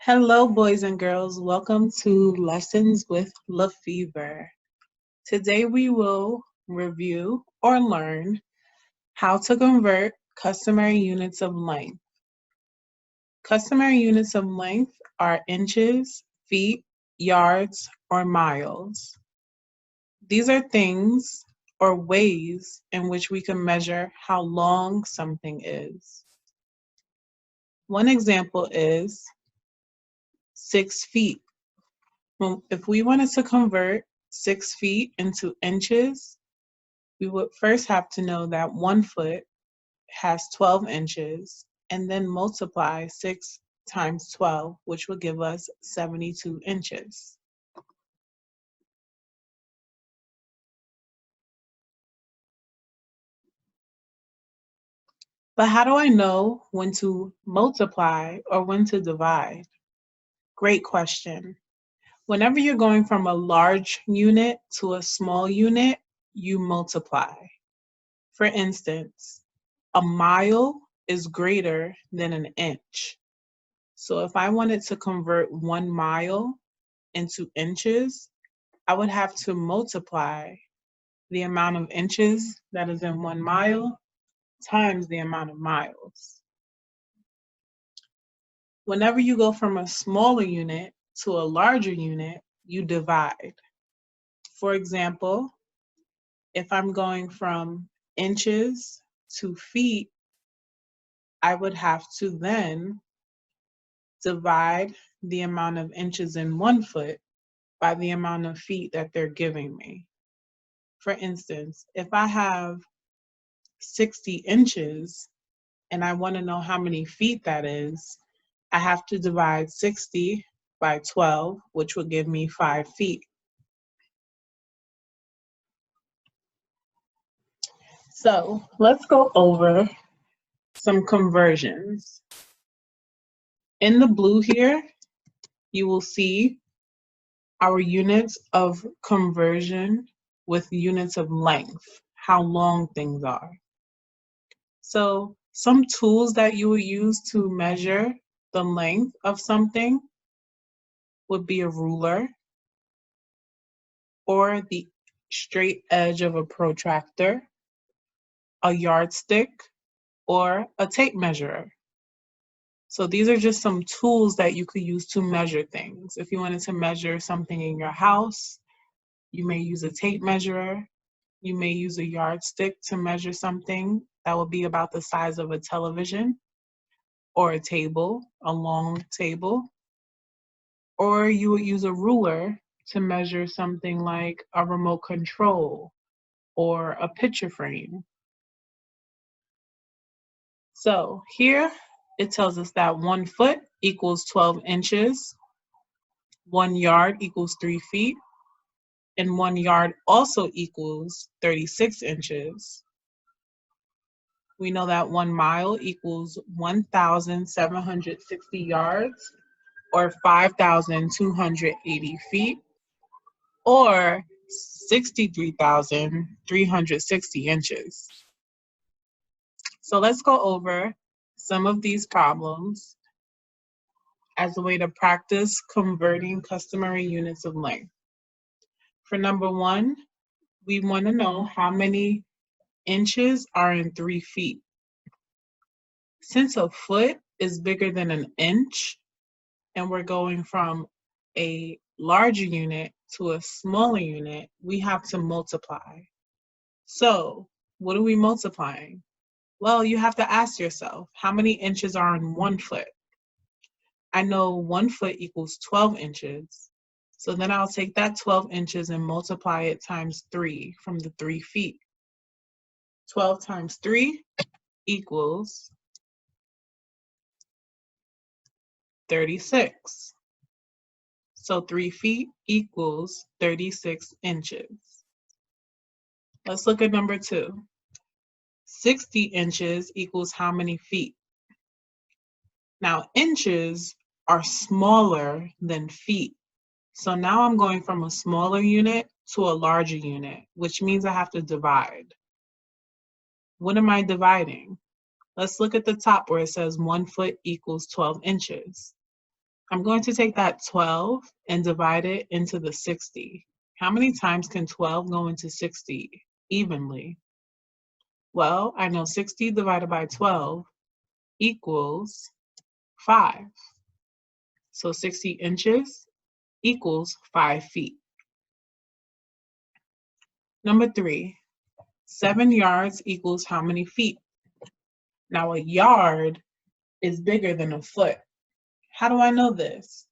Hello, boys and girls. Welcome to Lessons with LeFever. Today we will review or learn how to convert customary units of length. Customary units of length are inches, feet, yards, or miles. These are things or ways in which we can measure how long something is. One example is 6 feet. Well, if we wanted to convert 6 feet into inches, we would first have to know that 1 foot has 12 inches and then multiply 6 times 12, which would give us 72 inches. But how do I know when to multiply or when to divide? Great question. Whenever you're going from a large unit to a small unit, you multiply. For instance, a mile is greater than an inch. So if I wanted to convert 1 mile into inches, I would have to multiply the amount of inches that is in 1 mile times the amount of miles. Whenever you go from a smaller unit to a larger unit, you divide. For example, if I'm going from inches to feet, I would have to then divide the amount of inches in 1 foot by the amount of feet that they're giving me. For instance, if I have 60 inches and I want to know how many feet that is, I have to divide 60 by 12, which will give me 5 feet. So let's go over some conversions. In the blue here, you will see our units of conversion with units of length, how long things are. So some tools that you will use to measure the length of something would be a ruler or the straight edge of a protractor, a yardstick, or a tape measure. So these are just some tools that you could use to measure things. If you wanted to measure something in your house, you may use a tape measure. You may use a yardstick to measure something that would be about the size of a television or a table, a long table. Or you would use a ruler to measure something like a remote control or a picture frame. So here it tells us that 1 foot equals 12 inches, 1 yard equals 3 feet, and 1 yard also equals 36 inches. We know that 1 mile equals 1,760 yards or 5,280 feet or 63,360 inches. So let's go over some of these problems as a way to practice converting customary units of length. For number one, we want to know how many inches are in 3 feet. Since a foot is bigger than an inch, and we're going from a larger unit to a smaller unit, we have to multiply. So, what are we multiplying? Well, you have to ask yourself, how many inches are in 1 foot? I know 1 foot equals 12 inches. So then I'll take that 12 inches and multiply it times 3 from the 3 feet. 12 times 3 equals 36. So 3 feet equals 36 inches. Let's look at number two. 60 inches equals how many feet? Now, inches are smaller than feet. So now I'm going from a smaller unit to a larger unit, which means I have to divide. What am I dividing? Let's look at the top where it says 1 foot equals 12 inches. I'm going to take that 12 and divide it into the 60. How many times can 12 go into 60 evenly? Well, I know 60 divided by 12 equals 5. So 60 inches equals 5 feet. Number 3, 7 yards equals how many feet? Now a yard is bigger than a foot. How do I know this?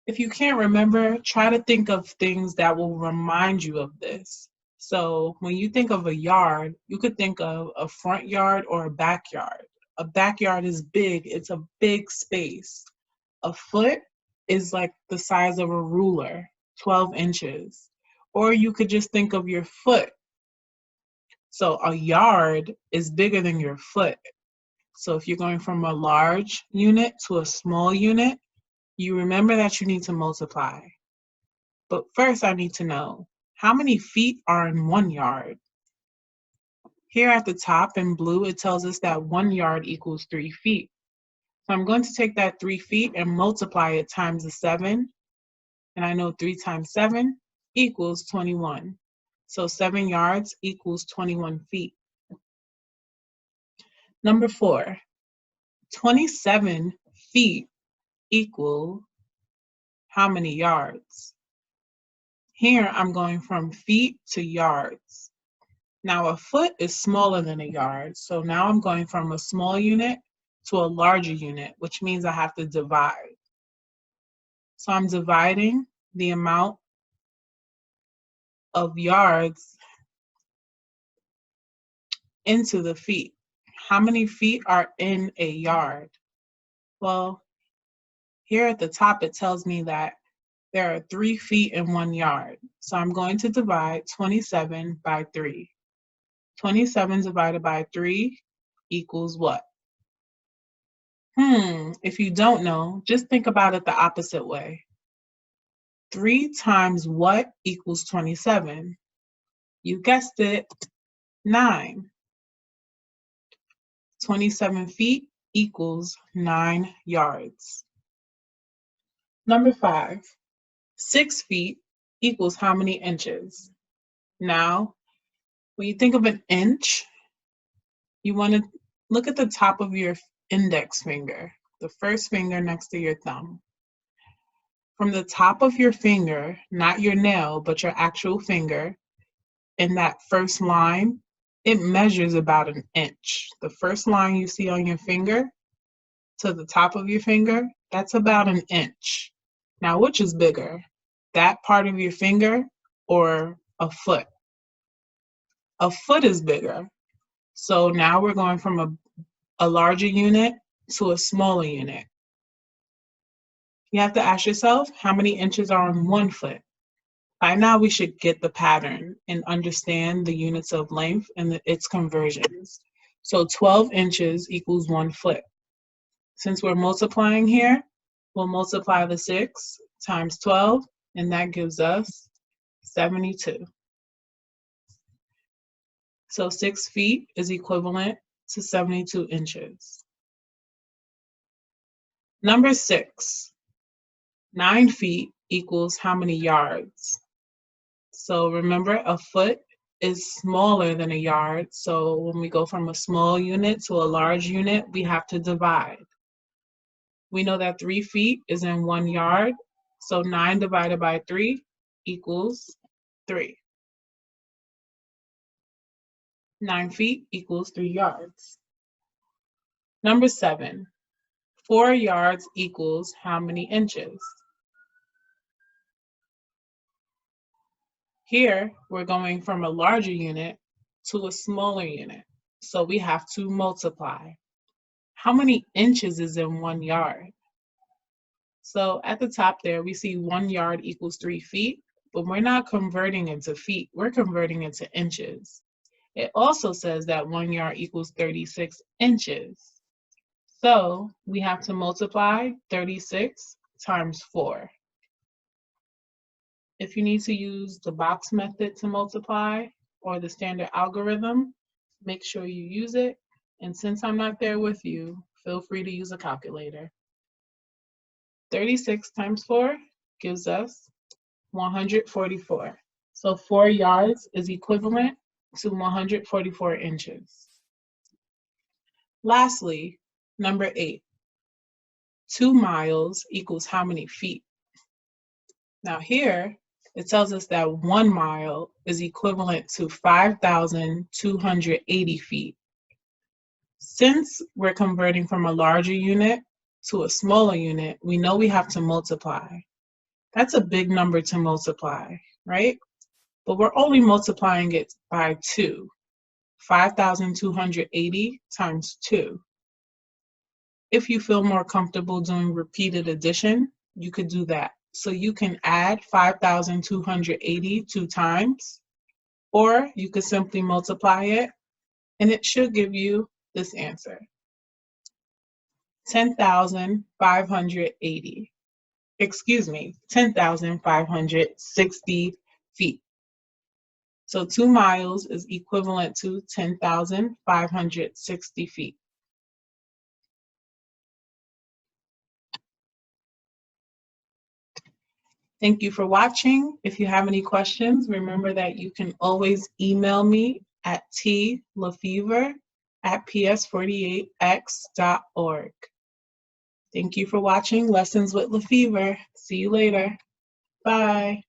If you can't remember, try to think of things that will remind you of this. So when you think of a yard, you could think of a front yard or a backyard. A backyard is big, it's a big space. A foot is like the size of a ruler, 12 inches. Or you could just think of your foot. So a yard is bigger than your foot. So if you're going from a large unit to a small unit, you remember that you need to multiply. But first I need to know, how many feet are in 1 yard? Here at the top in blue, it tells us that 1 yard equals 3 feet. So I'm going to take that 3 feet and multiply it times the 7. And I know 3 times 7 equals 21. So 7 yards equals 21 feet. Number 4, 27 feet equal how many yards? Here I'm going from feet to yards. Now a foot is smaller than a yard, so now I'm going from a small unit to a larger unit, which means I have to divide. So I'm dividing the amount of yards into the feet. How many feet are in a yard? Well, here at the top it tells me that there are 3 feet in 1 yard. So I'm going to divide 27 by 3. 27 divided by 3 equals what? If you don't know, just think about it the opposite way. 3 times what equals 27? You guessed it, 9. 27 feet equals 9 yards. Number 5, 6 feet equals how many inches? Now, when you think of an inch, you want to look at the top of your index finger, the first finger next to your thumb. From the top of your finger, not your nail, but your actual finger, in that first line, it measures about an inch. The first line you see on your finger to the top of your finger, that's about an inch. Now, which is bigger, that part of your finger or a foot? A foot is bigger. So now we're going from a larger unit to a smaller unit. You have to ask yourself, how many inches are on 1 foot? By now, we should get the pattern and understand the units of length and its conversions. So 12 inches equals 1 foot. Since we're multiplying here, we'll multiply the 6 times 12, and that gives us 72. So 6 feet is equivalent to 72 inches. Number 6, 9 feet equals how many yards? So remember, a foot is smaller than a yard. So when we go from a small unit to a large unit, we have to divide. We know that 3 feet is in 1 yard. So 9 divided by 3 equals 3. 9 feet equals 3 yards. Number 7, 4 yards equals how many inches? Here, we're going from a larger unit to a smaller unit. So we have to multiply. How many inches is in 1 yard? So at the top there, we see 1 yard equals 3 feet, but we're not converting into feet, we're converting into inches. It also says that 1 yard equals 36 inches. So we have to multiply 36 times 4. If you need to use the box method to multiply or the standard algorithm, make sure you use it. And since I'm not there with you, feel free to use a calculator. 36 times 4 gives us 144. So 4 yards is equivalent to 144 inches. Lastly, number 8. 2 miles equals how many feet? Now here, it tells us that 1 mile is equivalent to 5,280 feet. Since we're converting from a larger unit to a smaller unit, we know we have to multiply. That's a big number to multiply, right? But we're only multiplying it by 2. 5,280 times 2. If you feel more comfortable doing repeated addition, you could do that. So you can add 5,280 2 times, or you could simply multiply it, and it should give you this answer. 10,580. Excuse me, 10,560 feet. So 2 miles is equivalent to 10,560 feet. Thank you for watching. If you have any questions, remember that you can always email me at ts.lefever@ps48x.org. Thank you for watching Lessons with LeFever. See you later. Bye.